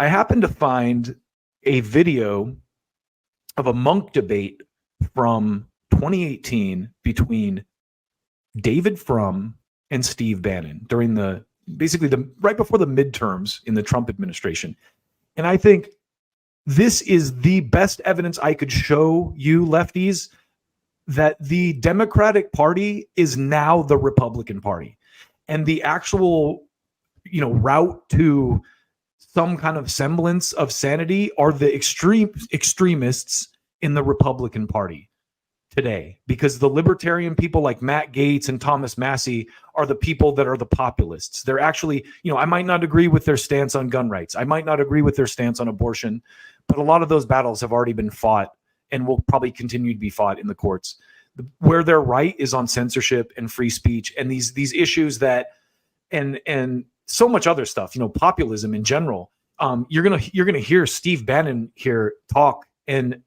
I happened to find a video of a Munk debate from 2018 between David Frum and Steve Bannon during right before the midterms in the Trump administration. And I think this is the best evidence I could show you, lefties, that the Democratic Party is now the Republican Party. And the actual, route to some kind of semblance of sanity are the extremists in the Republican Party today, because the libertarian people like Matt Gaetz and Thomas Massie are the people that are the populists. They're actually, I might not agree with their stance on gun rights. I might not agree with their stance on abortion, but a lot of those battles have already been fought and will probably continue to be fought in the courts. Where they're right is on censorship and free speech and these issues that, and so much other stuff, populism in general. You're gonna hear Steve Bannon here talk, and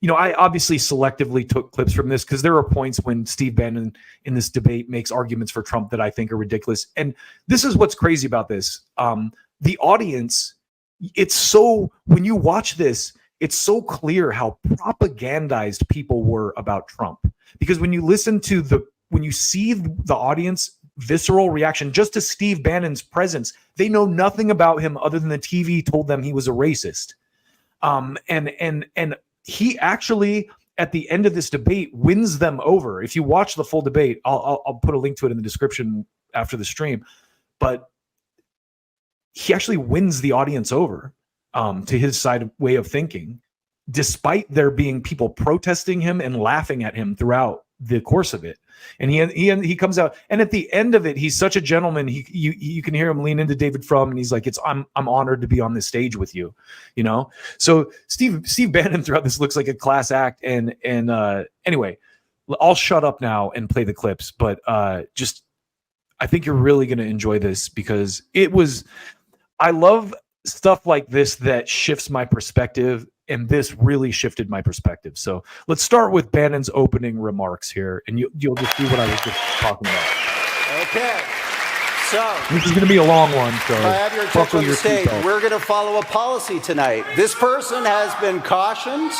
I obviously selectively took clips from this because there are points when Steve Bannon in this debate makes arguments for Trump that I think are ridiculous. And this is what's crazy about this. The audience, when you watch this, it's so clear how propagandized people were about Trump. Because when you see the audience visceral reaction just to Steve Bannon's presence, they know nothing about him other than the TV told them he was a racist. And he actually, at the end of this debate, wins them over. If you watch the full debate, I'll put a link to it in the description after the stream. But he actually wins the audience over to his way of thinking, despite there being people protesting him and laughing at him throughout the course of it. And he comes out, and at the end of it, he's such a gentleman. You can hear him lean into David Frum, and he's like, I'm honored to be on this stage with you, So Steve Bannon throughout this looks like a class act. And anyway, I'll shut up now and play the clips. But I think you're really going to enjoy this because I love stuff like this that shifts my perspective. And this really shifted my perspective. So let's start with Bannon's opening remarks here, and you'll just see what I was just talking about. Okay. So this is going to be a long one. So I have your attention on the stage. We're going to follow a policy tonight. This person has been cautioned.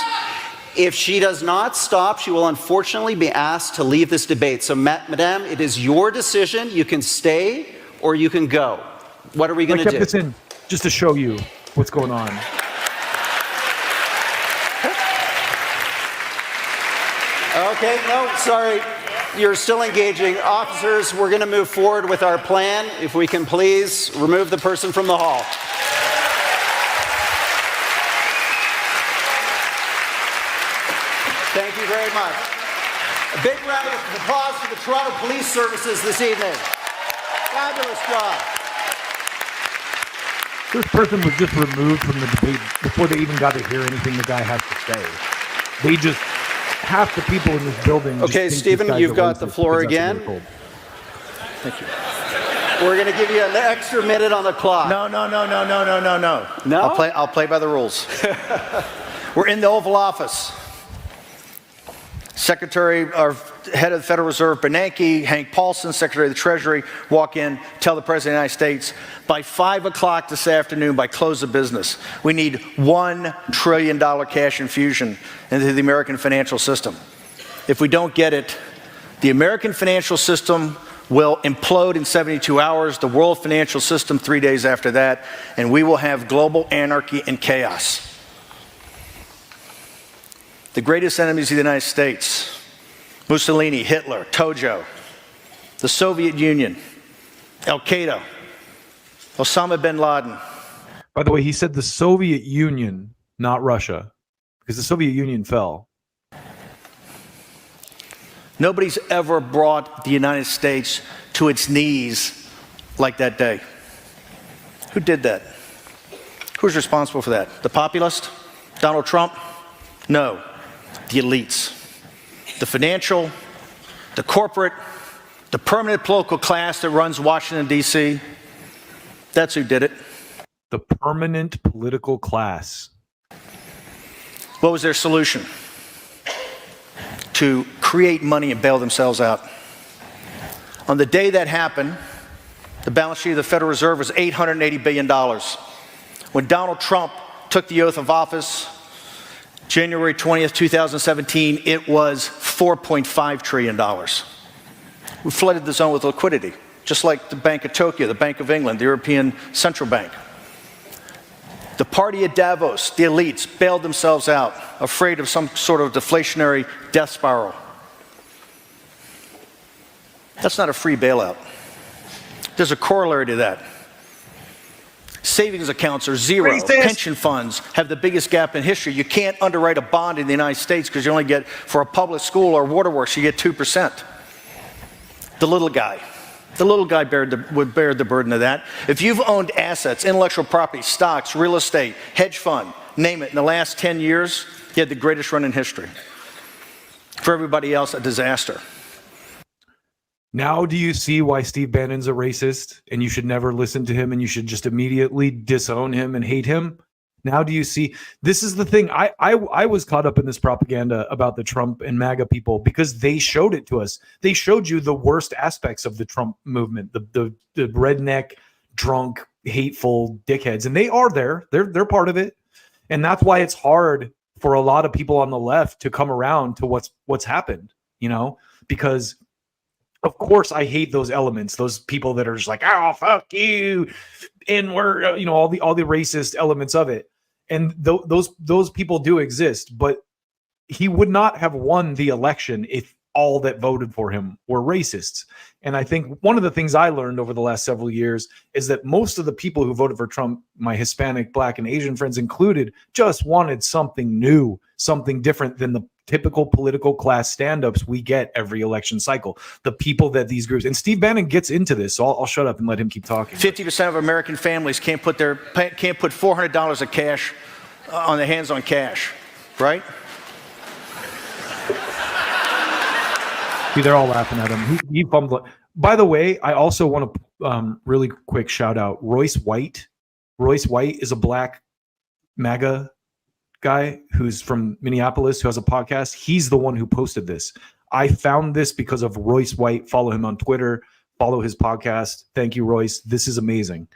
If she does not stop, she will unfortunately be asked to leave this debate. So, Madame, it is your decision. You can stay or you can go. What are we going to do? I kept this in just to show you what's going on. Okay, no, sorry. You're still engaging. Officers, we're going to move forward with our plan. If we can please remove the person from the hall. Thank you very much. A big round of applause for the Toronto Police Services this evening. Fabulous job. This person was just removed from the debate before they even got to hear anything the guy has to say. Half the people in this building. Okay, Stephen, you've got the floor again. Thank you. We're going to give you an extra minute on the clock. No. No? I'll play by the rules. We're in the Oval Office. Head of the Federal Reserve, Bernanke, Hank Paulson, Secretary of the Treasury, walk in, tell the President of the United States, by 5 o'clock this afternoon, by close of business, we need $1 trillion cash infusion into the American financial system. If we don't get it, the American financial system will implode in 72 hours, the world financial system 3 days after that, and we will have global anarchy and chaos. The greatest enemies of the United States, Mussolini, Hitler, Tojo, the Soviet Union, Al-Qaeda, Osama bin Laden. By the way, he said the Soviet Union, not Russia, because the Soviet Union fell. Nobody's ever brought the United States to its knees like that day. Who did that? Who's responsible for that? The populist? Donald Trump? No. The elites. The financial, the corporate, the permanent political class that runs Washington, D.C. That's who did it. The permanent political class. What was their solution? To create money and bail themselves out. On the day that happened, the balance sheet of the Federal Reserve was $880 billion. When Donald Trump took the oath of office, January 20th, 2017, it was $4.5 trillion. We flooded the zone with liquidity, just like the Bank of Tokyo, the Bank of England, the European Central Bank. The party at Davos, the elites, bailed themselves out, afraid of some sort of deflationary death spiral. That's not a free bailout. There's a corollary to that. Savings accounts are zero. Pension funds have the biggest gap in history. You can't underwrite a bond in the United States because you only get, for a public school or waterworks, you get 2%. The little guy would bear the burden of that. If you've owned assets, intellectual property, stocks, real estate, hedge fund, name it, in the last 10 years, you had the greatest run in history. For everybody else, a disaster. Now do you see why Steve Bannon's a racist and you should never listen to him and you should just immediately disown him and hate him? Now do you see? This is the thing. I was caught up in this propaganda about the Trump and MAGA people because they showed it to us. They showed you the worst aspects of the Trump movement, the redneck, drunk, hateful dickheads. And they are there. They're part of it. And that's why it's hard for a lot of people on the left to come around to what's happened, you know, because of course, I hate those elements, those people that are just like, oh, fuck you. And we're, you know, all the racist elements of it. And those people do exist, but he would not have won the election if all that voted for him were racists. And I think one of the things I learned over the last several years is that most of the people who voted for Trump, my Hispanic, Black, and Asian friends included, just wanted something new, something different than the typical political class stand-ups we get every election cycle. The people that these groups, and Steve Bannon gets into this, so I'll shut up and let him keep talking. 50% of American families can't put $400 of cash on their hands on cash, right? See, they're all laughing at him. He fumbled. By the way, I also want to really quick shout out Royce White. Royce White is a Black MAGA guy who's from Minneapolis who has a podcast. He's the one who posted this. I found this because of Royce White. Follow him on Twitter. Follow his podcast. Thank you, Royce. This is amazing.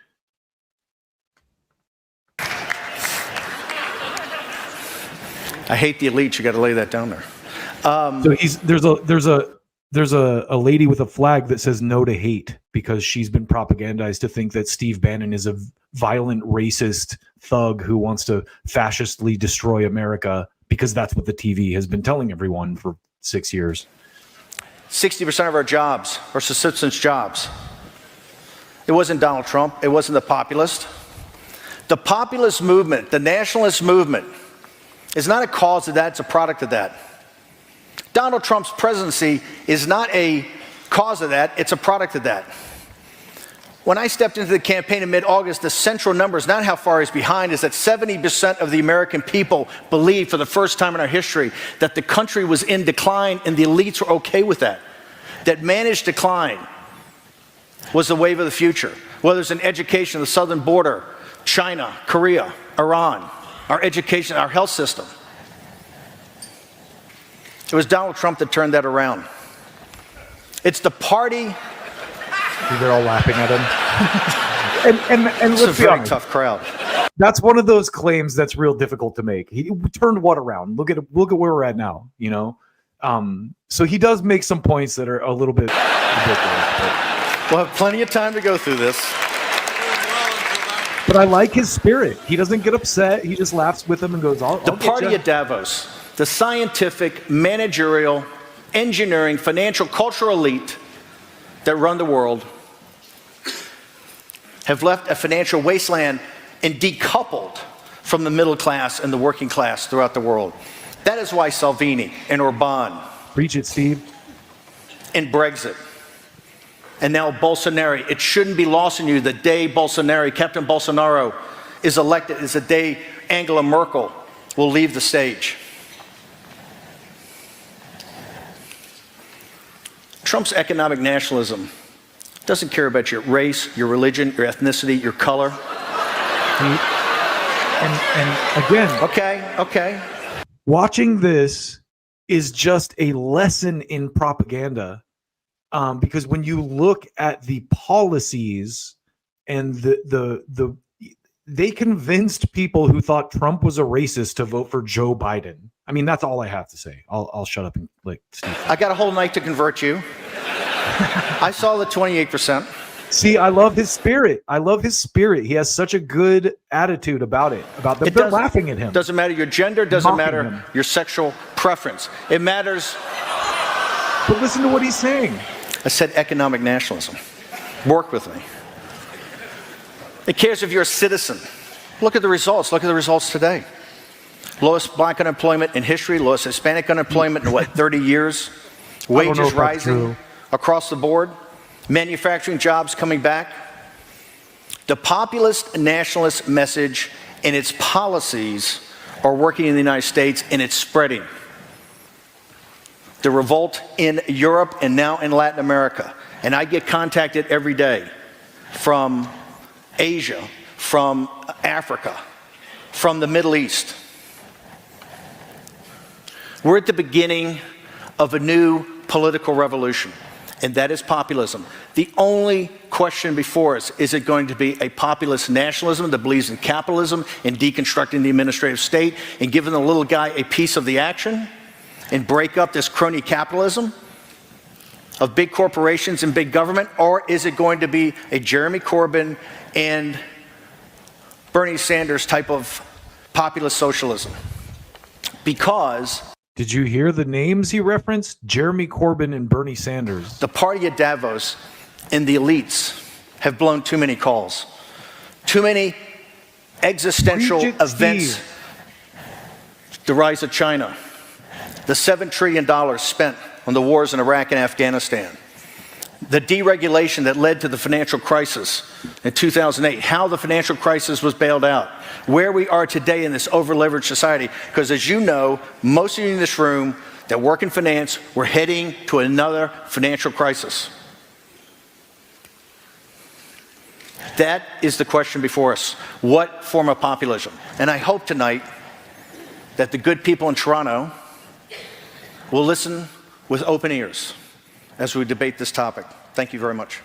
I hate the elite. You got to lay that down there. So there's a lady with a flag that says no to hate because she's been propagandized to think that Steve Bannon is a violent racist thug who wants to fascistly destroy America because that's what the TV has been telling everyone for 6 years. 60% of our jobs are subsistence jobs. It wasn't Donald Trump. It wasn't the populist. The populist movement, the nationalist movement, is not a cause of that. It's a product of that. Donald Trump's presidency is not a cause of that. It's a product of that. When I stepped into the campaign in mid-August, the central number is not how far he's behind, is that 70% of the American people believed for the first time in our history that the country was in decline and the elites were okay with that. That managed decline was the wave of the future. Whether it's in education, the southern border, China, Korea, Iran, our education, our health system. It was Donald Trump that turned that around. It's the party. They're all laughing at him. and it's a very tough crowd. That's one of those claims that's real difficult to make. He turned what around? Look at where we're at now. You know, so he does make some points that are a little bit ridiculous. But we'll have plenty of time to go through this. But I like his spirit. He doesn't get upset. He just laughs with them and goes, "I'll the party at Davos." The scientific, managerial, engineering, financial, cultural elite that run the world have left a financial wasteland and decoupled from the middle class and the working class throughout the world. That is why Salvini and Orban, preach it, Steve, and Brexit, and now Bolsonaro. It shouldn't be lost on you the day Captain Bolsonaro is elected is the day Angela Merkel will leave the stage. Trump's economic nationalism doesn't care about your race, your religion, your ethnicity, your color. And again, okay. Watching this is just a lesson in propaganda, because when you look at the policies and the they convinced people who thought Trump was a racist to vote for Joe Biden. I mean, that's all I have to say. I'll shut up and let Steve. I got a whole night to convert you. I saw the 28%. See, I love his spirit. I love his spirit. He has such a good attitude about it. They're laughing at him. Doesn't matter your gender, doesn't matter your sexual preference. It matters. But listen to what he's saying. I said economic nationalism. Work with me. It cares if you're a citizen. Look at the results. Look at the results today. Lowest black unemployment in history, lowest Hispanic unemployment in 30 years. Wages rising across the board. Manufacturing jobs coming back. The populist nationalist message and its policies are working in the United States, and it's spreading. The revolt in Europe and now in Latin America. And I get contacted every day from Asia, from Africa, from the Middle East. We're at the beginning of a new political revolution, and that is populism. The only question before us, is it going to be a populist nationalism that believes in capitalism and deconstructing the administrative state and giving the little guy a piece of the action and break up this crony capitalism of big corporations and big government? Or is it going to be a Jeremy Corbyn and Bernie Sanders type of populist socialism? Because did you hear the names he referenced? Jeremy Corbyn and Bernie Sanders. The party at Davos and the elites have blown too many calls. Too many existential events. The rise of China. The $7 trillion spent on the wars in Iraq and Afghanistan. The deregulation that led to the financial crisis in 2008. How the financial crisis was bailed out. Where we are today in this over-leveraged society. Because as you know, most of you in this room that work in finance, we're heading to another financial crisis. That is the question before us. What form of populism? And I hope tonight that the good people in Toronto will listen with open ears as we debate this topic. Thank you very much.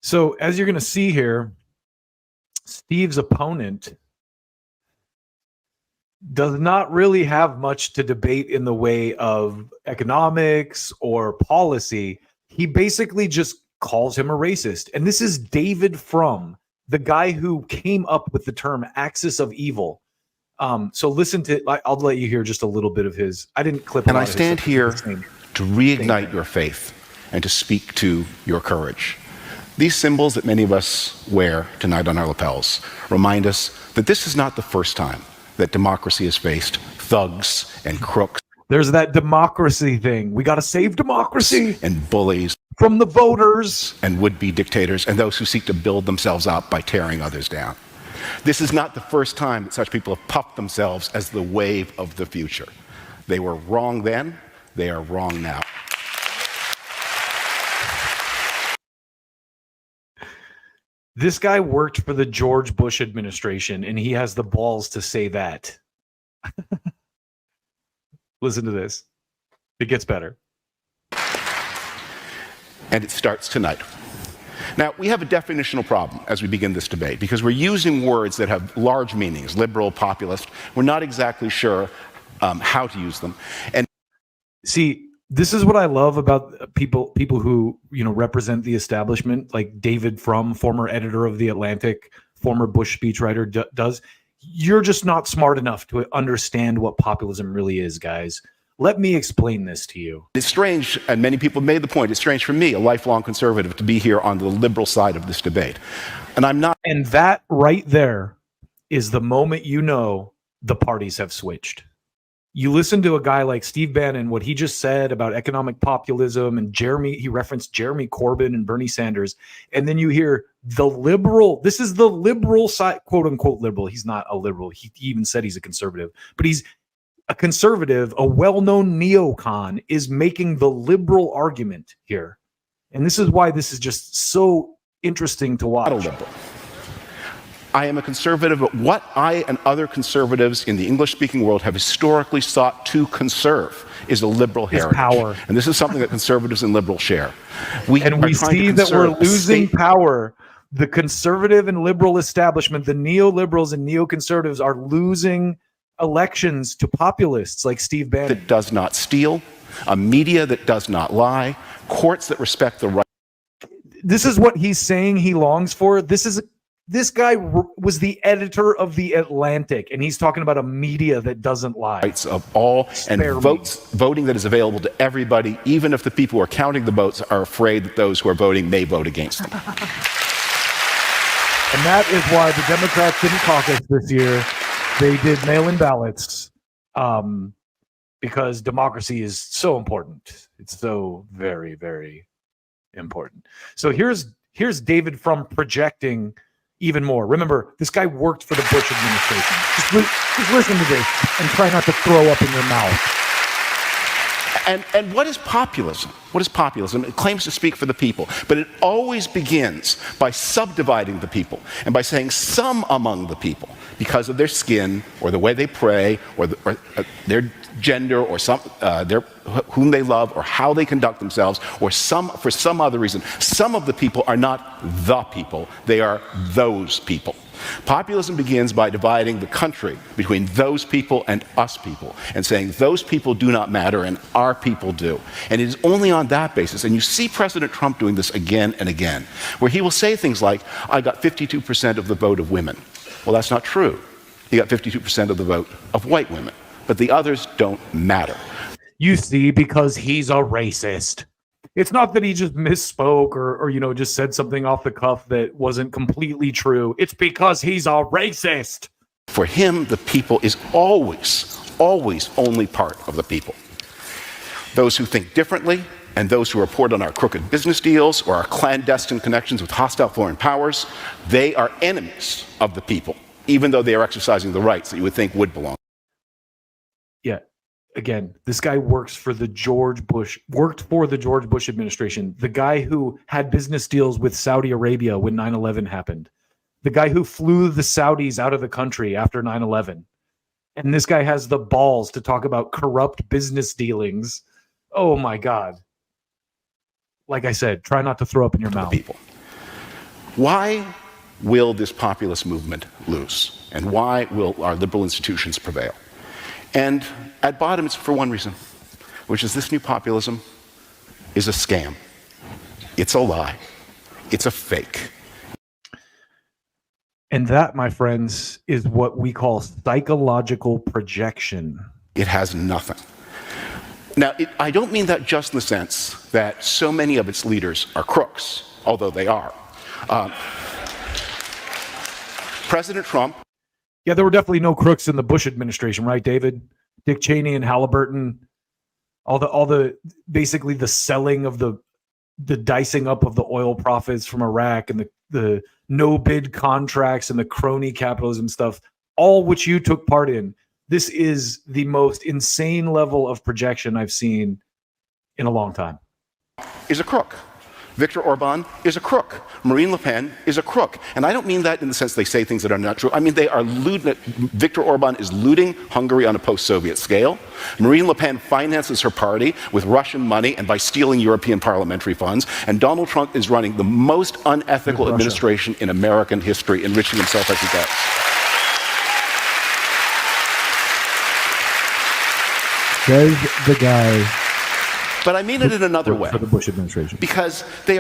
So as you're going to see here, Steve's opponent does not really have much to debate in the way of economics or policy. He basically just calls him a racist. And this is David Frum, the guy who came up with the term axis of evil. So listen to, I'll let you hear just a little bit of his. I didn't clip. And I stand here to reignite your faith and to speak to your courage. These symbols that many of us wear tonight on our lapels remind us that this is not the first time that democracy has faced thugs and crooks. There's that democracy thing. We got to save democracy. And bullies. From the voters. And would-be dictators and those who seek to build themselves up by tearing others down. This is not the first time that such people have puffed themselves as the wave of the future. They were wrong then, they are wrong now. This guy worked for the George Bush administration, and he has the balls to say that. Listen to this. It gets better. And it starts tonight. Now, we have a definitional problem as we begin this debate because we're using words that have large meanings, liberal, populist. We're not exactly sure how to use them. And see, this is what I love about people who, represent the establishment, like David Frum, former editor of The Atlantic, former Bush speechwriter, does. You're just not smart enough to understand what populism really is, guys. Let me explain this to you. It's strange, and many people have made the point, it's strange for me, a lifelong conservative, to be here on the liberal side of this debate. And I'm not. And that right there is the moment you know the parties have switched. You listen to a guy like Steve Bannon, what he just said about economic populism, and he referenced Jeremy Corbyn and Bernie Sanders, and then you hear the liberal, this is the liberal side, quote unquote liberal. He's not a liberal. He even said he's a conservative, but he's a conservative, a well-known neocon, is making the liberal argument here. And this is why this is just so interesting to watch. I am a conservative, but what I and other conservatives in the English-speaking world have historically sought to conserve is a liberal heritage. Power. And this is something that conservatives and liberals share. We see that we're losing power the conservative and liberal establishment, the neoliberals and neoconservatives, are losing elections to populists like Steve Bannon. That does not steal, a media that does not lie, courts that respect the right. This is what he's saying he longs for. This guy was the editor of The Atlantic, and he's talking about a media that doesn't lie. Rights of all, and voting that is available to everybody, even if the people who are counting the votes are afraid that those who are voting may vote against them. And that is why the Democrats didn't caucus this year. They did mail-in ballots because democracy is so important. It's so very, very important. So here's David Frum projecting even more. Remember, this guy worked for the Bush administration. Just listen to this and try not to throw up in your mouth. And what is populism? What is populism? It claims to speak for the people, but it always begins by subdividing the people and by saying some among the people, because of their skin or the way they pray or their gender or whom they love or how they conduct themselves or for some other reason. Some of the people are not the people, they are those people. Populism begins by dividing the country between those people and us people and saying those people do not matter and our people do. And it is only on that basis, and you see President Trump doing this again and again, where he will say things like, I got 52% of the vote of women. Well, that's not true. He got 52% of the vote of white women, but the others don't matter. You see, because he's a racist. It's not that he just misspoke or just said something off the cuff that wasn't completely true. It's because he's a racist. For him, the people is always only part of the people. Those who think differently and those who report on our crooked business deals or our clandestine connections with hostile foreign powers, they are enemies of the people, even though they are exercising the rights that you would think would belong. Yeah. Again, this guy worked for the George Bush administration. The guy who had business deals with Saudi Arabia when 9/11 happened. The guy who flew the Saudis out of the country after 9/11. And this guy has the balls to talk about corrupt business dealings. Oh my God. Like I said, try not to throw up in your mouth. People. Why will this populist movement lose? And why will our liberal institutions prevail? And at bottom, it's for one reason, which is this new populism is a scam. It's a lie. It's a fake. And that, my friends, is what we call psychological projection. It has nothing. Now, I don't mean that just in the sense that so many of its leaders are crooks, although they are. President Trump. Yeah, there were definitely no crooks in the Bush administration, right, David? Dick Cheney and Halliburton, all the basically the selling of the dicing up of the oil profits from Iraq and the no bid contracts and the crony capitalism stuff, all which you took part in. This is the most insane level of projection I've seen in a long time. Is a crook. Viktor Orban is a crook. Marine Le Pen is a crook. And I don't mean that in the sense they say things that are not true. I mean they are looting. Viktor Orban is looting Hungary on a post-Soviet scale. Marine Le Pen finances her party with Russian money and by stealing European parliamentary funds. And Donald Trump is running the most unethical administration in American history, enriching himself as he does. Says the guy. But I mean it in another way. For the Bush administration. Because it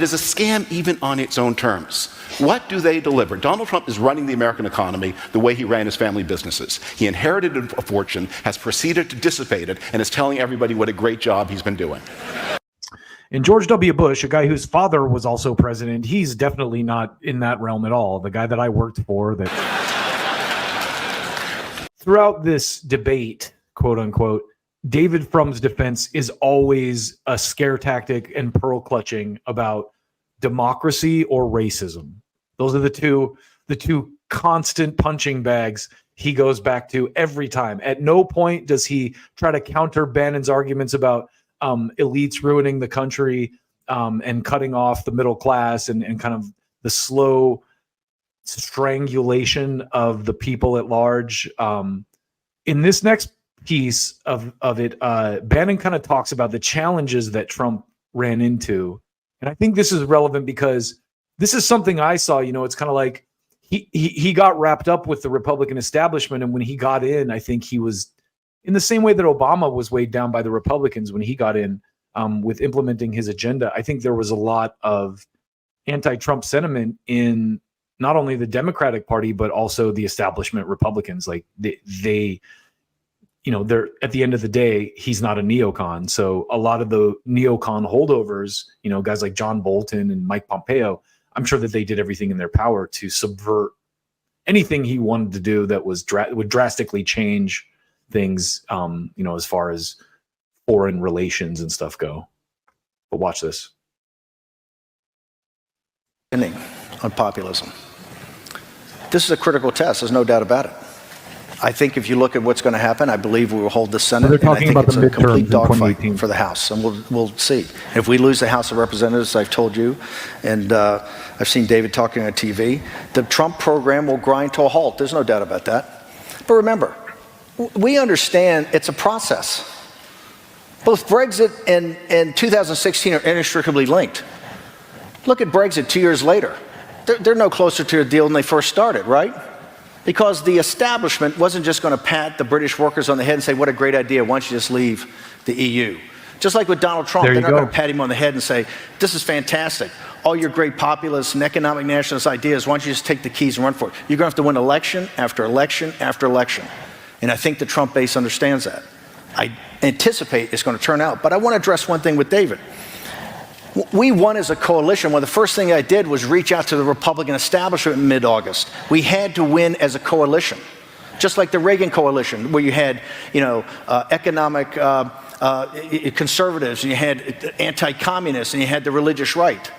is a scam even on its own terms. What do they deliver? Donald Trump is running the American economy the way he ran his family businesses. He inherited a fortune, has proceeded to dissipate it, and is telling everybody what a great job he's been doing. And George W. Bush, a guy whose father was also president, he's definitely not in that realm at all. The guy that I worked for that throughout this debate, quote unquote, David Frum's defense is always a scare tactic and pearl clutching about democracy or racism. Those are the two constant punching bags he goes back to every time. At no point does he try to counter Bannon's arguments about elites ruining the country and cutting off the middle class and kind of the slow strangulation of the people at large. In this next piece of it, Bannon kind of talks about the challenges that Trump ran into. And I think this is relevant because this is something I saw. It's kind of like he got wrapped up with the Republican establishment, and when he got in, I think he was in the same way that Obama was weighed down by the Republicans when he got in with implementing his agenda. I think there was a lot of anti-Trump sentiment in not only the Democratic Party, but also the establishment Republicans. Like they're at the end of the day, he's not a neocon. So a lot of the neocon holdovers, guys like John Bolton and Mike Pompeo, I'm sure that they did everything in their power to subvert anything he wanted to do that would drastically change things, as far as foreign relations and stuff go. But watch this. On populism. This is a critical test. There's no doubt about it. I think if you look at what's going to happen, I believe we will hold the Senate. They're talking and I about think it's the a complete midterms in dogfight 2018 for the House, and we'll see. If we lose the House of Representatives, I've told you, and I've seen David talking on TV, the Trump program will grind to a halt. There's no doubt about that. But remember, we understand it's a process. Both Brexit and 2016 are inextricably linked. Look at Brexit 2 years later. They're no closer to a deal than they first started, right? Because the establishment wasn't just going to pat the British workers on the head and say, what a great idea, why don't you just leave the EU? Just like with Donald Trump, they're not going to pat him on the head and say, this is fantastic. All your great populist and economic nationalist ideas, why don't you just take the keys and run for it? You're going to have to win election after election after election. And I think the Trump base understands that. I anticipate it's going to turn out. But I want to address one thing with David. We won as a coalition. One of the first things I did was reach out to the Republican establishment in mid-August. We had to win as a coalition, just like the Reagan coalition, where you had, economic conservatives, and you had anti-communists, and you had the religious right.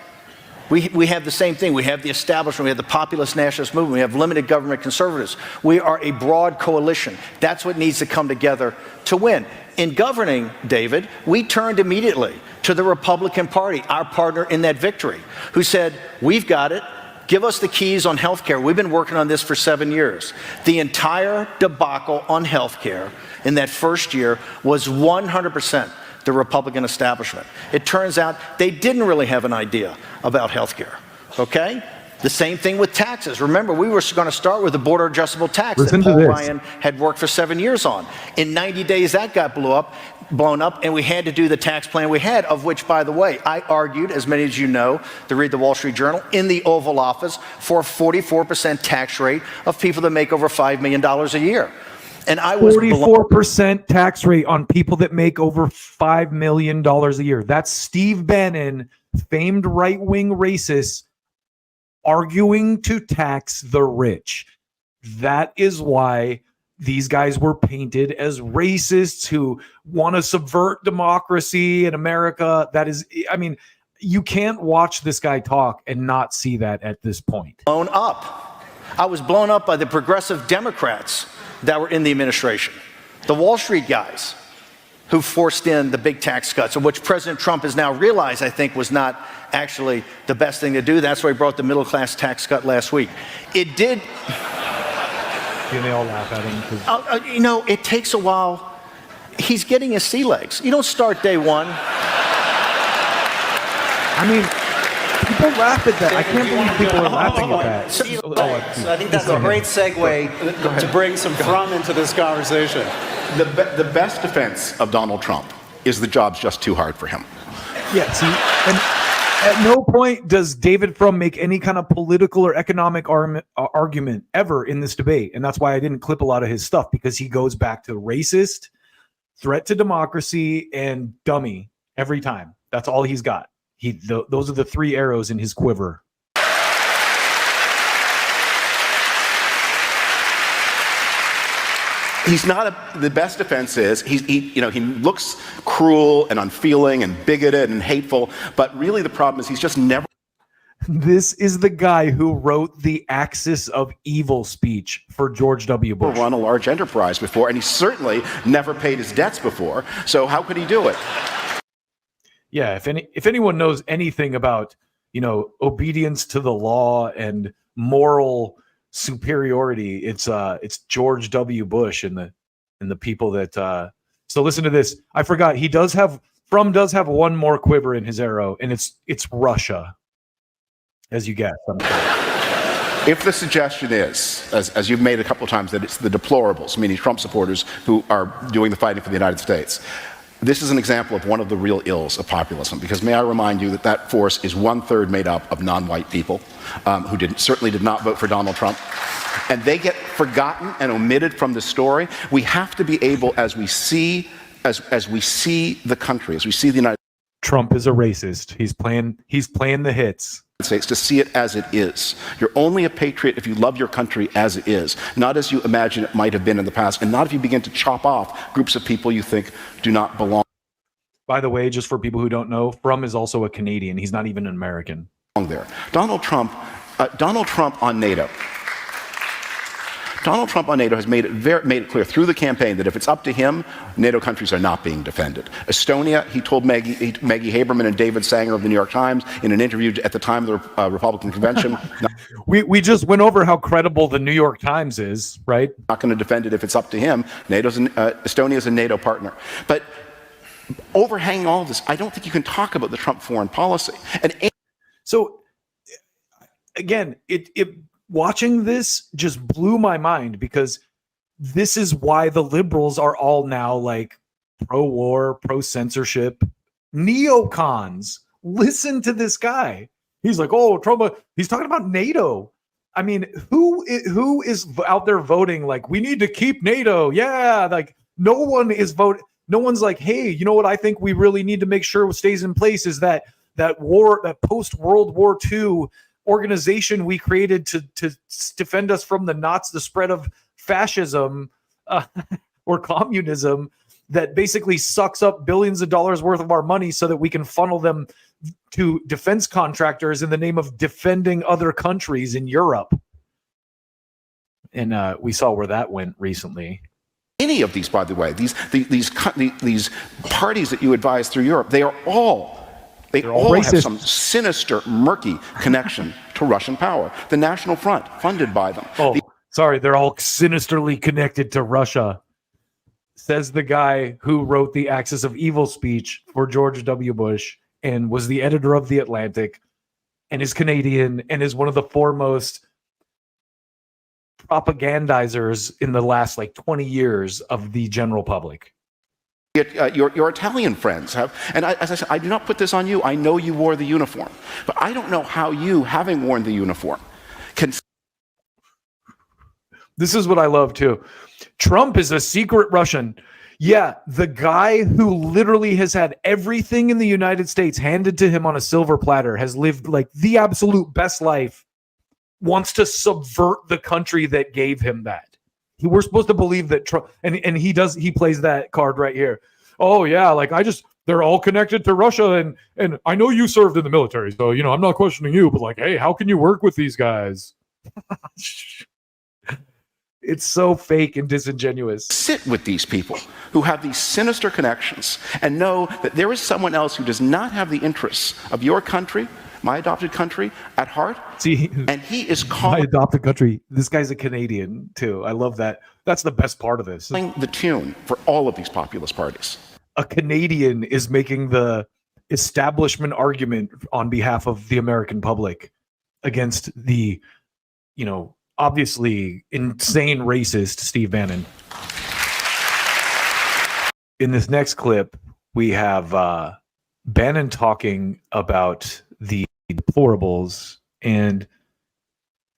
We have the same thing. We have the establishment. We have the populist nationalist movement. We have limited government conservatives. We are a broad coalition. That's what needs to come together to win. In governing, David, we turned immediately to the Republican Party, our partner in that victory, who said, we've got it. Give us the keys on health care. We've been working on this for 7 years. The entire debacle on health care in that first year was 100% the Republican establishment. It turns out they didn't really have an idea about health care, okay? The same thing with taxes. Remember, we were going to start with the border adjustable tax that Paul Ryan had worked for 7 years on. In 90 days, that got blown up, and we had to do the tax plan we had, of which, by the way, I argued, as many as you know, to read the Wall Street Journal, in the Oval Office for a 44% tax rate of people that make over $5 million a year. And I was 44% tax rate on people that make over $5 million a year. That's Steve Bannon, famed right-wing racist, arguing to tax the rich. That is why these guys were painted as racists who want to subvert democracy in America. That is, you can't watch this guy talk and not see that at this point. Blown up. I was blown up by the progressive Democrats that were in the administration. The Wall Street guys who forced in the big tax cuts, of which President Trump has now realized, I think, was not actually the best thing to do. That's why he brought the middle class tax cut last week. It did. And they all laugh at him. It takes a while. He's getting his sea legs. You don't start day one. People laugh at that. I can't believe people are laughing at that. So I think that's a great segue to bring some Frum into this conversation. The best defense of Donald Trump is the job's just too hard for him. Yeah, see, and at no point does David Frum make any kind of political or economic argument ever in this debate. And that's why I didn't clip a lot of his stuff, because he goes back to racist, threat to democracy, and dummy every time. That's all he's got. Those are the three arrows in his quiver. He's not the best defense is he looks cruel and unfeeling and bigoted and hateful, but really the problem is he's just never. This is the guy who wrote the Axis of Evil speech for George W. Bush. Run a large enterprise before, and he certainly never paid his debts before. So how could he do it? Yeah, if anyone knows anything about, obedience to the law and moral superiority, it's George W. Bush and the people that so listen to this. I forgot Frum does have one more quiver in his arrow, and it's Russia. as you guess. I'm sure. If the suggestion is, as you've made a couple of times, that it's the deplorables, meaning Trump supporters, who are doing the fighting for the United States, this is an example of one of the real ills of populism, because may I remind you that that force is 1/3 made up of non-white people who certainly did not vote for Donald Trump. And they get forgotten and omitted from the story. We have to be able, as we see the country, as we see the United Trump is a racist. He's playing the hits. States, to see it as it is. You're only a patriot if you love your country as it is, not as you imagine it might have been in the past, and not if you begin to chop off groups of people you think do not belong By the way, just for people who don't know, Frum is also a Canadian. He's not even an American. there. Donald Trump on NATO. Donald Trump on NATO has made it clear through the campaign that if it's up to him, NATO countries are not being defended. Estonia, he told Maggie Haberman and David Sanger of the New York Times in an interview at the time of the Republican convention. We just went over how credible the New York Times is, right? Not going to defend it if it's up to him. Estonia is a NATO partner. But overhanging all of this, I don't think you can talk about the Trump foreign policy. So, again, watching this just blew my mind, because this is why the liberals are all now like pro-war, pro-censorship, neocons. Listen to this guy. He's like, oh, Trump, he's talking about NATO. I mean, who is out there voting like, we need to keep NATO? Yeah, like no one is voting. No one's like, hey, you know what I think we really need to make sure stays in place is that post-World War II organization we created to defend us from the spread of fascism or communism that basically sucks up billions of dollars worth of our money so that we can funnel them to defense contractors in the name of defending other countries in Europe. And we saw where that went recently. Any of these, by the way, these parties that you advise through Europe, they all have some sinister, murky connection to Russian power. The National Front, funded by them. Oh, sorry, they're all sinisterly connected to Russia, says the guy who wrote the Axis of Evil speech for George W. Bush and was the editor of The Atlantic and is Canadian and is one of the foremost propagandizers in the last 20 years of the general public. Your Italian friends have, and as I said, I do not put this on you. I know you wore the uniform, but I don't know how you, having worn the uniform, can. This is what I love too. Trump is a secret Russian. Yeah, the guy who literally has had everything in the United States handed to him on a silver platter, has lived like the absolute best life, wants to subvert the country that gave him that. We're supposed to believe that Trump, and he plays that card right here. Oh yeah, they're all connected to Russia, and I know you served in the military, so I'm not questioning you, but hey, how can you work with these guys? It's so fake and disingenuous. Sit with these people who have these sinister connections and know that there is someone else who does not have the interests of your country, my adopted country, at heart. See, and he is calling my adopted country. This guy's a Canadian too. I love that. That's the best part of this. The tune for all of these populist parties. A Canadian is making the establishment argument on behalf of the American public against the, obviously insane racist Steve Bannon. In this next clip, we have Bannon talking about the deplorables, and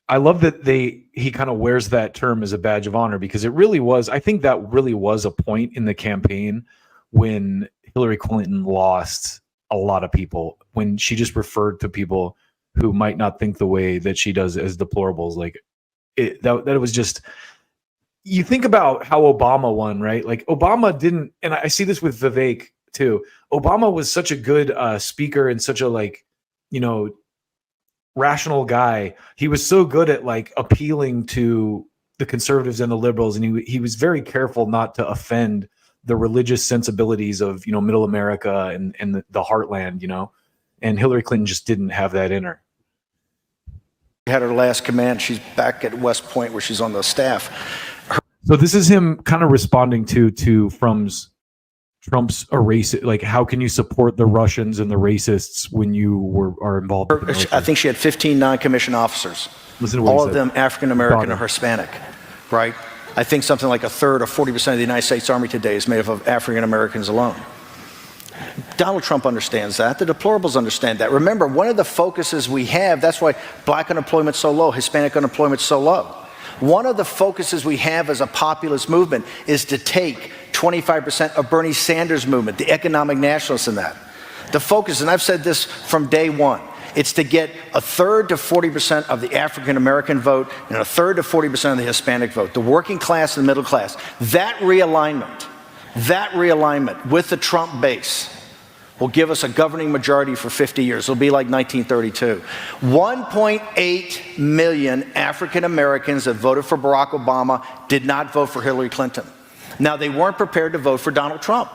I love that he kind of wears that term as a badge of honor, because I think that really was a point in the campaign when Hillary Clinton lost a lot of people, when she just referred to people who might not think the way that she does as deplorables. That it was just, you think about how Obama won, right? Obama didn't, and I see this with Vivek too. Obama was such a good speaker and such a rational guy. He was so good at appealing to the conservatives and the liberals, and he was very careful not to offend the religious sensibilities of middle America and the heartland, and Hillary Clinton just didn't have that in her. Had her last command. She's back at West Point where she's on the staff. So this is him kind of responding to Frum's Trump's a racist? Like, how can you support the Russians and the racists when you are involved with the military? I think she had 15 non-commissioned officers. Listen to what he all of said. them African-American or Bannon. Hispanic, right? I think something like a third or 40% of the United States Army today is made up of African-Americans alone. Donald Trump understands that. The deplorables understand that. Remember, one of the focuses we have, that's why black unemployment's so low, Hispanic unemployment's so low. One of the focuses we have as a populist movement is to take 25% of Bernie Sanders' movement, the economic nationalists in that. The focus, and I've said this from day one, it's to get a third to 40% of the African-American vote and a third to 40% of the Hispanic vote, the working class and the middle class. That realignment with the Trump base will give us a governing majority for 50 years. It'll be like 1932. 1.8 million African Americans that voted for Barack Obama did not vote for Hillary Clinton. Now, they weren't prepared to vote for Donald Trump.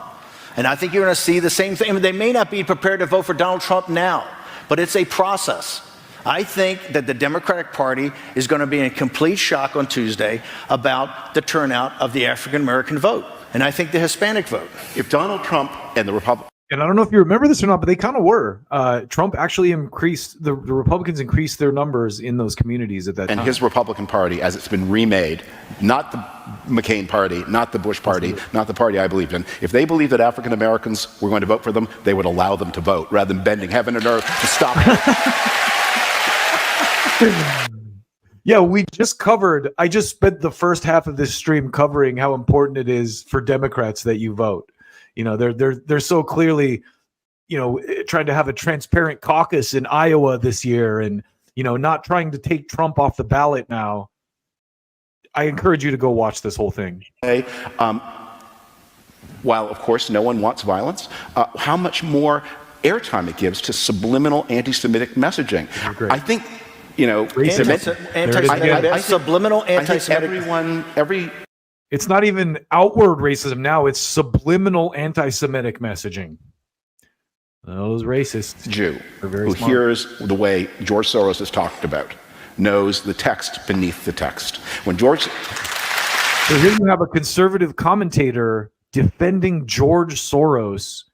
And I think you're going to see the same thing. I mean, they may not be prepared to vote for Donald Trump now, but it's a process. I think that the Democratic Party is going to be in complete shock on Tuesday about the turnout of the African American vote, and I think the Hispanic vote. If Donald Trump and the Republicans, And I don't know if you remember this or not, but they kind of were. Trump actually increased, the Republicans increased their numbers in those communities at that time. and his Republican Party, as it's been remade, not the McCain Party, not the Bush Party, not the party I believed in, if they believed that African Americans were going to vote for them, they would allow them to vote rather than bending heaven and earth to stop them. Yeah, I just spent the first half of this stream covering how important it is for Democrats that you vote. You know, they're so clearly, you know, trying to have a transparent caucus in Iowa this year and, you know, not trying to take Trump off the ballot now. I encourage you to go watch this whole thing. While, of course, no one wants violence, how much more airtime it gives to subliminal anti-Semitic messaging. I think, you know, Subliminal anti-Semitic. It's not even outward racism now, it's subliminal anti-Semitic messaging. Those racists. Jew who smart. hears the way George Soros has talked about, knows the text beneath the text. When George... So here you have a conservative commentator defending George Soros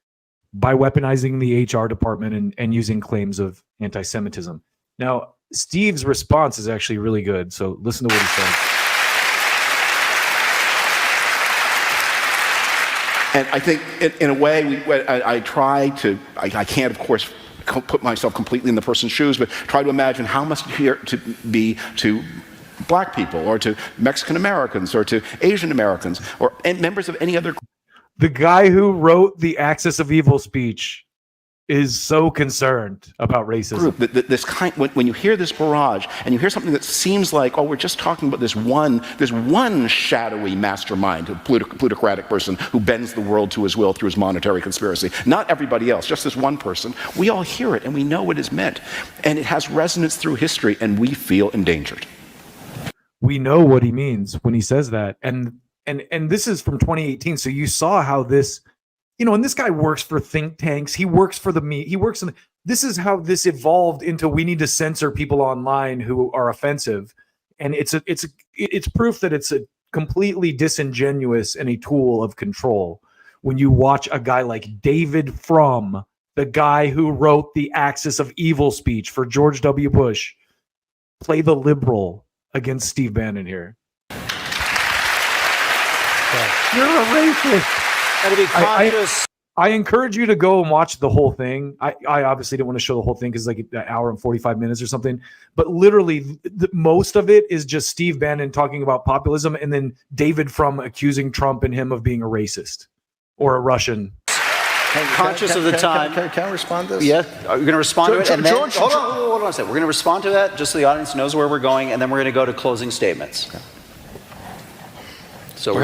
by weaponizing the HR department and using claims of anti-Semitism. Now, Steve's response is actually really good, so listen to what he says. And I think, in a way, I can't, of course, put myself completely in the person's shoes, but try to imagine how must it to be to black people or to Mexican Americans or to Asian Americans or members of any other group. The guy who wrote the Axis of Evil speech is so concerned about racism. This kind, when you hear this barrage and you hear something that seems like, oh, we're just talking about this one shadowy mastermind, a plutocratic person who bends the world to his will through his monetary conspiracy, not everybody else, just this one person, we all hear it and we know what is meant. And it has resonance through history and we feel endangered. We know what he means when he says that. And this is from 2018. So you saw how this, you know, and this guy works for think tanks. He works for this is how this evolved into we need to censor people online who are offensive. And it's proof that it's a completely disingenuous and a tool of control. When you watch a guy like David Frum, the guy who wrote the Axis of Evil speech for George W. Bush, play the liberal against Steve Bannon here. You're a racist. Gotta be conscious. I encourage you to go and watch the whole thing. I obviously didn't want to show the whole thing because like an hour and 45 minutes or something. But literally, most of it is just Steve Bannon talking about populism and then David Frum accusing Trump and him of being a racist or a Russian. Conscious of the time. Can I respond to this? Yeah, are you going to respond to it? And then, George, hold on a second. We're going to respond to that just so the audience knows where we're going, and then we're going to go to closing statements. Okay. So we're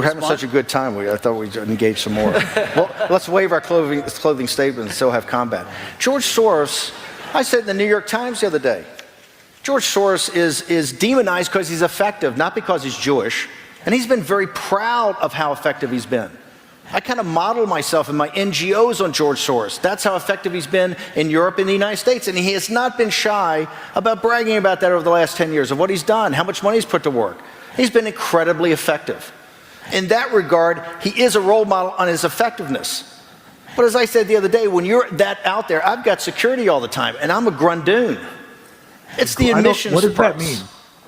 having such a good time. I thought we'd engage some more. Well, let's waive our clothing statement and still have combat. George Soros, I said in the New York Times the other day, George Soros is demonized because he's effective, not because he's Jewish. And he's been very proud of how effective he's been. I kind of model myself and my NGOs on George Soros. That's how effective he's been in Europe and the United States. And he has not been shy about bragging about that over the last 10 years, of what he's done, how much money he's put to work. He's been incredibly effective. In that regard, he is a role model on his effectiveness. But as I said the other day, when you're that out there, I've got security all the time, and I'm a grundoon. It's the emissions price. What does that mean?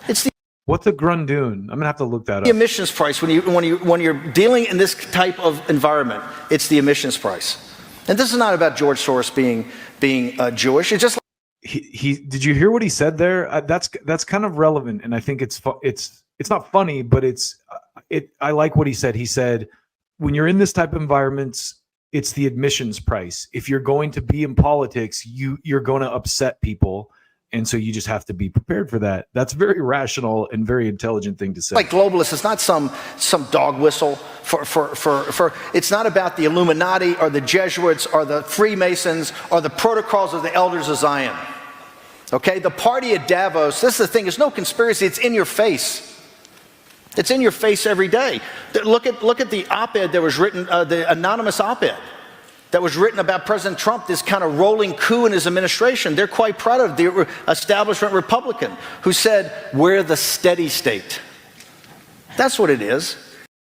It's the What's a grundoon? I'm gonna have to look that up. The emissions price. When you're dealing in this type of environment, it's the emissions price. And this is not about George Soros being Jewish. It's just he did you hear what he said there? That's kind of relevant, and I think it's not funny, but I like what he said. He said, when you're in this type of environments, it's the admissions price. If you're going to be in politics, you're going to upset people. And so you just have to be prepared for that. That's very rational and very intelligent thing to say. Like globalists, it's not some dog whistle for it's not about the Illuminati or the Jesuits or the Freemasons or the protocols of the elders of Zion. Okay, the party at Davos, this is the thing, it's no conspiracy, it's in your face. It's in your face every day. Look at the op-ed that was written, the anonymous op-ed that was written about President Trump, this kind of rolling coup in his administration. They're quite proud of the establishment Republican who said, we're the steady state. That's what it is.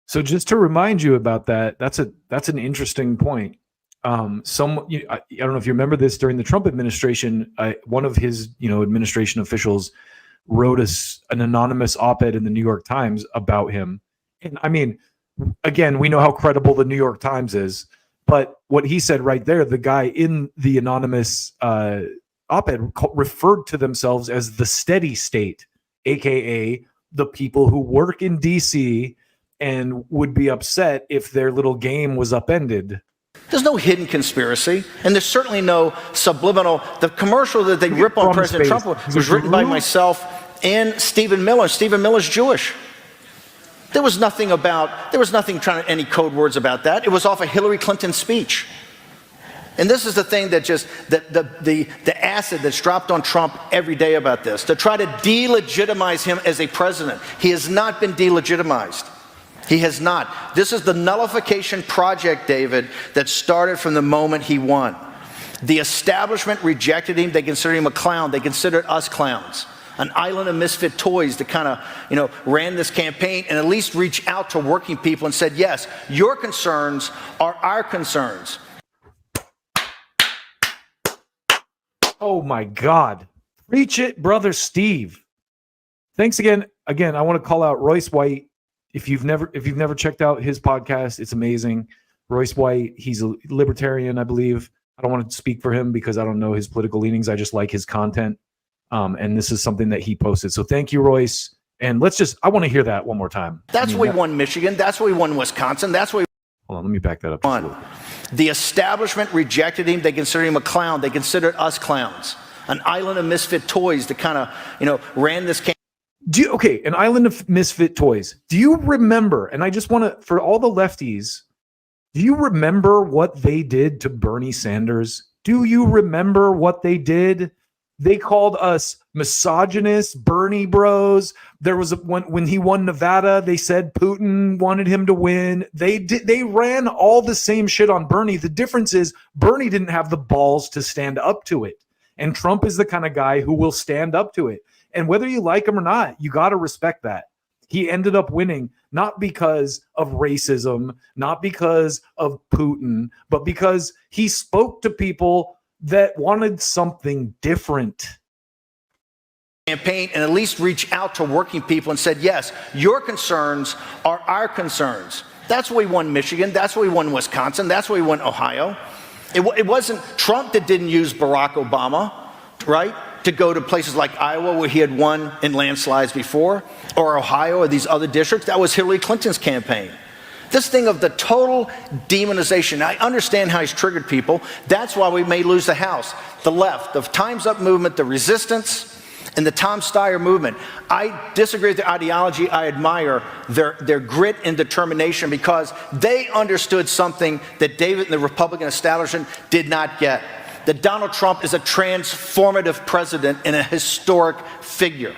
So just to remind you about that, that's an interesting point. I don't know if you remember this, during the Trump administration, one of his administration officials wrote an anonymous op-ed in the New York Times about him. And I mean, again, we know how credible the New York Times is. But what he said right there, the guy in the anonymous op-ed referred to themselves as the steady state, aka the people who work in DC and would be upset if their little game was upended. There's no hidden conspiracy, and there's certainly no subliminal. The commercial that they rip on President Trump was written by myself and Stephen Miller. Stephen Miller's Jewish. There was nothing trying to any code words about that. It was off of Hillary Clinton's speech. And this is the thing that the acid that's dropped on Trump every day about this, to try to delegitimize him as a president. He has not been delegitimized. He has not. This is the nullification project, David, that started from the moment he won. The establishment rejected him. They considered him a clown. They considered us clowns. An island of misfit toys that kind of, ran this campaign and at least reached out to working people and said, yes, your concerns are our concerns. Oh my God. Preach it, brother Steve. Thanks again. Again, I want to call out Royce White. If you've never checked out his podcast, it's amazing. Royce White, he's a libertarian, I believe. I don't want to speak for him because I don't know his political leanings. I just like his content. And this is something that he posted. So thank you, Royce. And I want to hear that one more time. That's why we won Michigan. That's why we won Wisconsin. That's why. Hold on, let me back that up. The establishment rejected him. They considered him a clown. They considered us clowns. An island of misfit toys that kind of, ran this campaign. Okay, an island of misfit toys. Do you remember, and I just want to, for all the lefties, do you remember what they did to Bernie Sanders? Do you remember what they did? They called us misogynist Bernie bros. There was when he won Nevada, they said Putin wanted him to win. They ran all the same shit on Bernie. The difference is Bernie didn't have the balls to stand up to it. And Trump is the kind of guy who will stand up to it. And whether you like him or not, you got to respect that. He ended up winning not because of racism, not because of Putin, but because he spoke to people that wanted something different. Campaign and at least reach out to working people and said, yes, your concerns are our concerns. That's why we won Michigan. That's why we won Wisconsin. That's why we won Ohio. It wasn't Trump that didn't use Barack Obama, right, to go to places like Iowa where he had won in landslides before, or Ohio or these other districts. That was Hillary Clinton's campaign. This thing of the total demonization, I understand how he's triggered people. That's why we may lose the House. The left, the Time's Up movement, the resistance, and the Tom Steyer movement. I disagree with their ideology. I admire their grit and determination because they understood something that David and the Republican establishment did not get. That Donald Trump is a transformative president and a historic figure.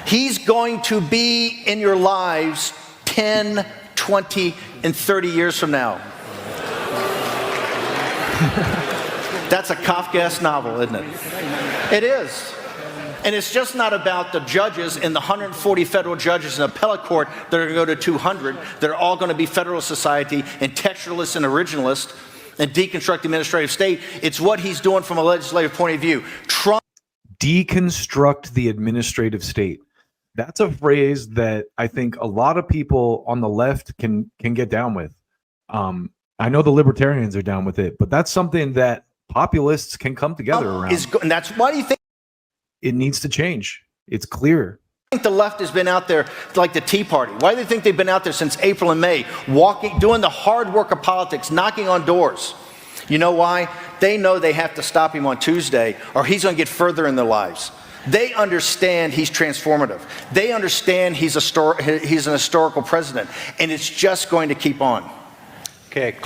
He's going to be in your lives 10, 20, and 30 years from now. That's a Kafkaesque novel, isn't it? It is. And it's just not about the judges and the 140 federal judges in appellate court that are going to go to 200, that are all going to be Federalist Society and textualists and originalists and deconstruct the administrative state. It's what he's doing from a legislative point of view. Trump. Deconstruct the administrative state. That's a phrase that I think a lot of people on the left can get down with. I know the libertarians are down with it, but that's something that populists can come together around. And that's why do you think it needs to change? It's clear. I think the left has been out there like the Tea Party. Why do they think they've been out there since April and May, walking, doing the hard work of politics, knocking on doors? You know why? They know they have to stop him on Tuesday or he's going to get further in their lives. They understand he's transformative. They understand he's an historical president, and it's just going to keep on. Okay.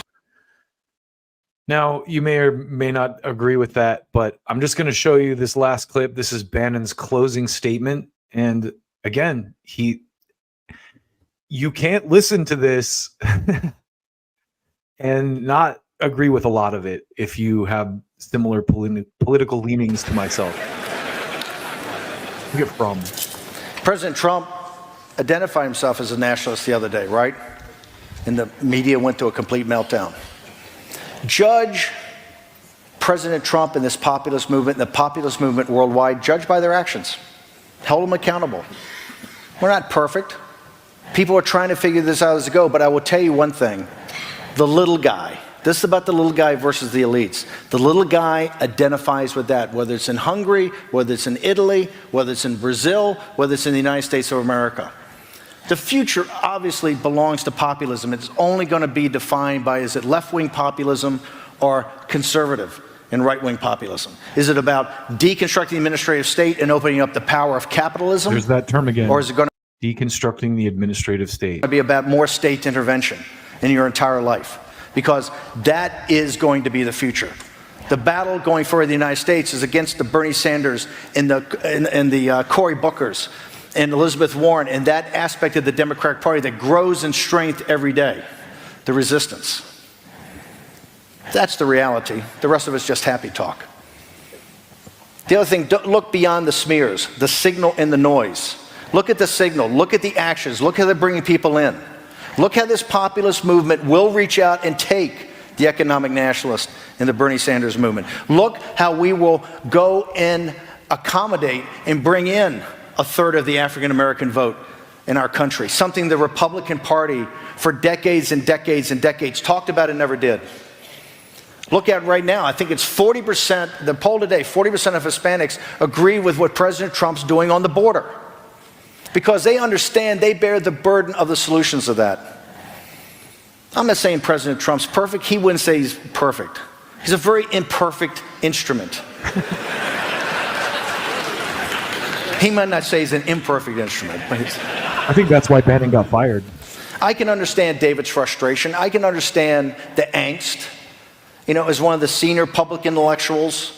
Now, you may or may not agree with that, but I'm just going to show you this last clip. This is Bannon's closing statement. And again, you can't listen to this and not agree with a lot of it if you have similar political leanings to myself. Look at Frum. President Trump identified himself as a nationalist the other day, right? And the media went to a complete meltdown. Judge President Trump and this populist movement, and the populist movement worldwide, judged by their actions. Hold them accountable. We're not perfect. People are trying to figure this out as they go, but I will tell you one thing. The little guy, this is about the little guy versus the elites. The little guy identifies with that, whether it's in Hungary, whether it's in Italy, whether it's in Brazil, whether it's in the United States of America. The future obviously belongs to populism. It's only going to be defined by, is it left-wing populism or conservative and right-wing populism? Is it about deconstructing the administrative state and opening up the power of capitalism? There's that term again. Or is it going to deconstructing the administrative state? be about more state intervention in your entire life? Because that is going to be the future. The battle going forward in the United States is against the Bernie Sanders and the Cory Bookers and Elizabeth Warren and that aspect of the Democratic Party that grows in strength every day, the resistance. That's the reality. The rest of it's just happy talk. The other thing, don't look beyond the smears, the signal and the noise. Look at the signal, look at the actions, look how they're bringing people in. Look how this populist movement will reach out and take the economic nationalist and the Bernie Sanders movement. Look how we will go and accommodate and bring in a third of the African American vote in our country, something the Republican Party for decades and decades and decades talked about and never did. Look at right now, I think it's 40%, the poll today, 40% of Hispanics agree with what President Trump's doing on the border. Because they understand they bear the burden of the solutions of that. I'm not saying President Trump's perfect. He wouldn't say he's perfect. He's a very imperfect instrument. He might not say he's an imperfect instrument. But I think that's why Bannon got fired. I can understand David's frustration. I can understand the angst. You know, as one of the senior public intellectuals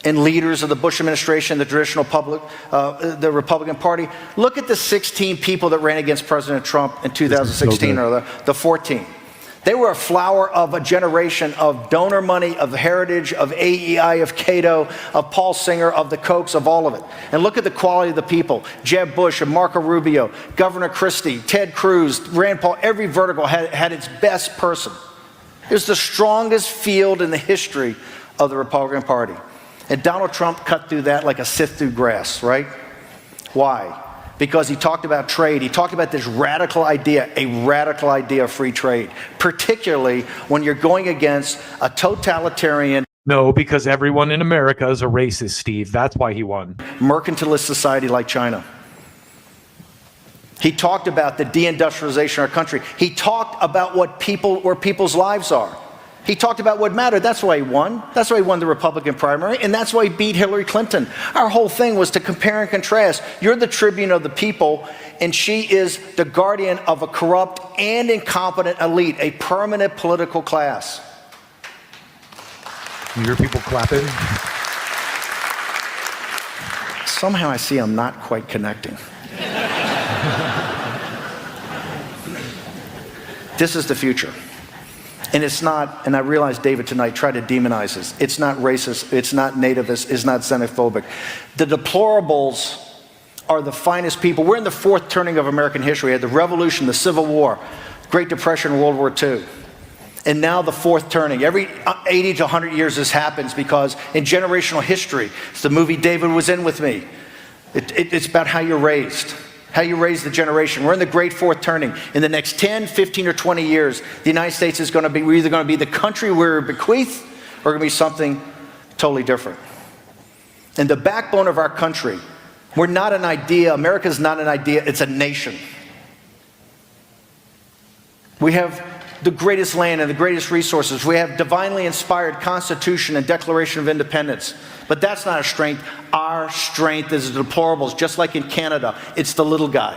and leaders of the Bush administration, the traditional the Republican Party. Look at the 16 people that ran against President Trump in 2016, or the 14. They were a flower of a generation of donor money, of heritage, of AEI, of Cato, of Paul Singer, of the Kochs, of all of it. And look at the quality of the people. Jeb Bush and Marco Rubio, Governor Christie, Ted Cruz, Rand Paul, every vertical had its best person. It was the strongest field in the history of the Republican Party. And Donald Trump cut through that like a sift through grass, right? Why? Because he talked about trade. He talked about this radical idea, a radical idea of free trade, particularly when you're going against a totalitarian. No, because everyone in America is a racist, Steve. That's why he won. Mercantilist society like China. He talked about the deindustrialization of our country. He talked about where people's lives are. He talked about what mattered. That's why he won. That's why he won the Republican primary, and that's why he beat Hillary Clinton. Our whole thing was to compare and contrast. You're the tribune of the people, and she is the guardian of a corrupt and incompetent elite, a permanent political class. You hear people clapping? Somehow I see I'm not quite connecting. This is the future. And it's not, and I realize David tonight tried to demonize this. It's not racist, it's not nativist, it's not xenophobic. The deplorables are the finest people. We're in the fourth turning of American history. We had the Revolution, the Civil War, Great Depression, World War II. And now the fourth turning. Every 80 to 100 years this happens because in generational history, it's the movie David was in with me. It's about how you're raised. How you raise the generation. We're in the great fourth turning. In the next 10, 15, or 20 years, the United States is going to be, we're either going to be the country we're bequeathed or going to be something totally different. And the backbone of our country, we're not an idea. America's not an idea, it's a nation. We have the greatest land and the greatest resources. We have divinely inspired Constitution and Declaration of Independence. But that's not our strength. Our strength is the deplorables, just like in Canada. It's the little guy.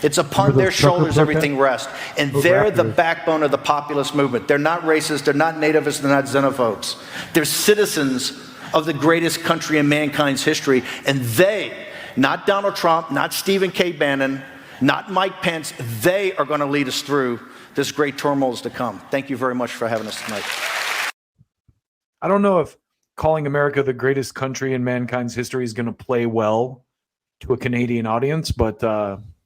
It's upon their shoulders everything rests. And they're the backbone of the populist movement. They're not racist, they're not nativists, they're not xenophobes. They're citizens of the greatest country in mankind's history. And they, not Donald Trump, not Stephen K. Bannon, not Mike Pence, they are going to lead us through this great turmoil is to come. Thank you very much for having us tonight. I don't know if calling America the greatest country in mankind's history is going to play well to a Canadian audience, but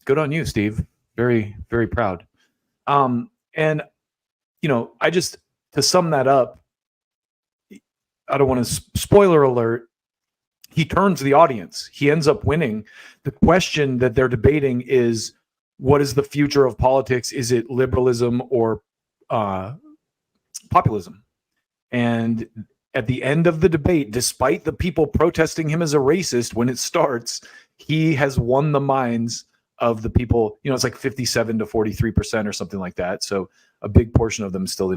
good on you, Steve. Very, very proud. And, you know, to sum that up, I don't want to spoiler alert. He turns the audience. He ends up winning. The question that they're debating is, what is the future of politics? Is it liberalism or populism? And at the end of the debate, despite the people protesting him as a racist when it starts, he has won the minds of the people. You know, it's like 57 to 43% or something like that. So a big portion of them still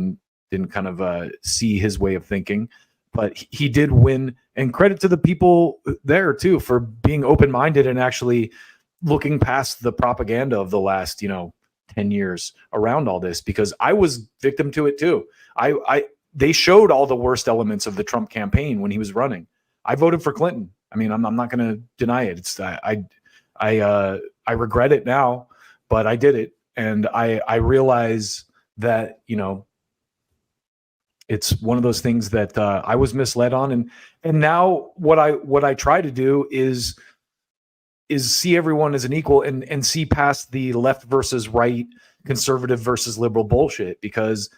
didn't kind of see his way of thinking. But he did win, and credit to the people there too for being open-minded and actually looking past the propaganda of the last, 10 years around all this, because I was victim to it too. They showed all the worst elements of the Trump campaign when he was running. I voted for Clinton. I mean, I'm not going to deny it. It's I regret it now, but I did it, and I realize that it's one of those things that I was misled on, and now what I try to do is see everyone as an equal and see past the left versus right, conservative versus liberal bullshit. Because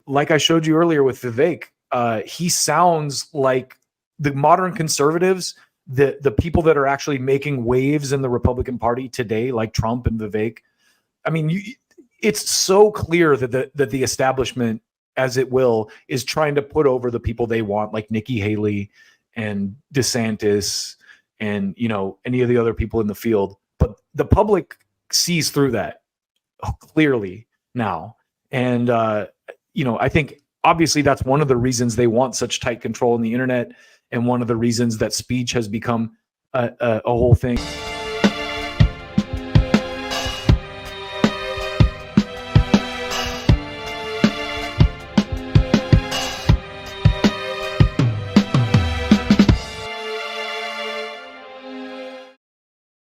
like I showed you earlier with Vivek, he sounds like the modern conservatives, the people that are actually making waves in the Republican Party today, like Trump and Vivek. I mean, it's so clear that the establishment, as it will, is trying to put over the people they want, like Nikki Haley and DeSantis and any of the other people in the field. But the public sees through that clearly now. And I think obviously that's one of the reasons they want such tight control on the internet, and one of the reasons that speech has become a whole thing.